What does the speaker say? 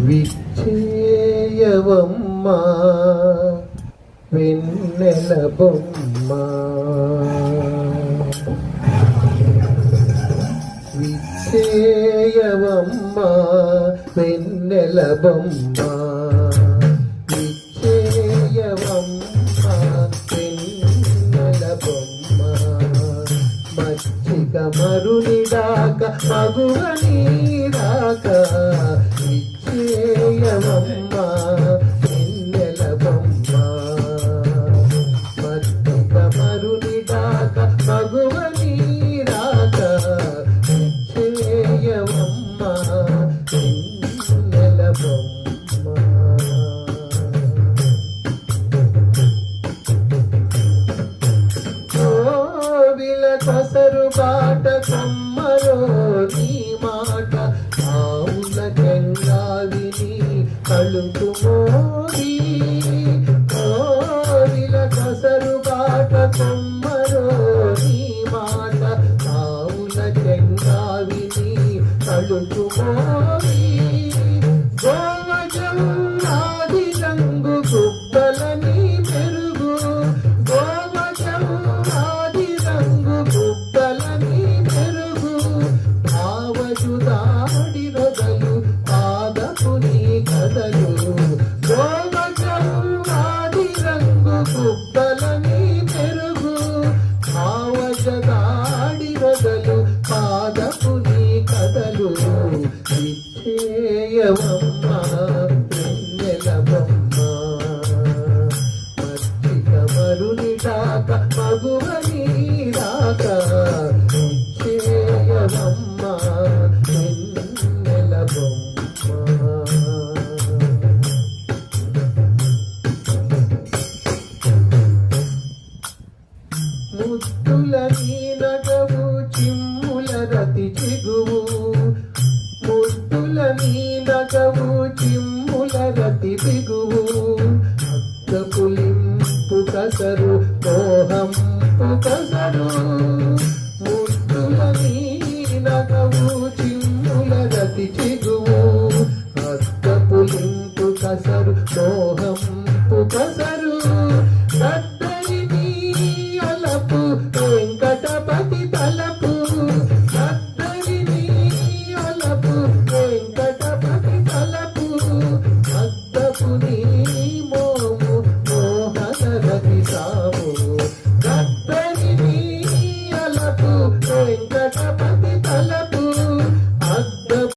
విచ్చేయవమ్మా వెన్నెల బొమ్మ, విచ్చేయవమ్మా వెన్నెల బొమ్మ, విచ్చేయవమ్మా వెన్నెల బొమ్మ, మచ్చిక మరునిడాక మగువ నీరాక, విచ్చేయవమ్మా వెన్నెల బొమ్మ, మచ్చిక మరునిడాక మగువ నీరాక, విచ్చేయవమ్మా వెన్నెల బొమ్మ. కసరు బాట కొమ్మరో నీ మాట, ఆవుల చెంగావిని కలుపు మోది, కోవిల కసరు బాట కొమ్మరో నీ మాట, ఆవుల చెంగావిని కలుపు మోది, గోవజం ఆది రంగు గుబ్బలని మెరుగు, గోవజం ఆది రంగు గుబ్బలని మెరుగు, ఆవజుదాడి రొదలు పాదపు నీ కదలు, గోవజం ఆది రంగు గుబ్బలని మెరుగు, ఆవజదాడి రొదలు పాదపు నీ కదలు, విచ్చేయవమ్మా వెన్నెల బొమ్మ, మచ్చిక మరునిడాక మగువ నీరాక, విచ్చేయవమ్మా వెన్నెల బొమ్మ. ముద్దుల నీ నగవు చిమ్ముల రతి చిగువు, ముద్దుల నీ నగవు చిమ్ముల రతి దిగువు, అక్కపులింపు కసరు మోహంపు కసరు,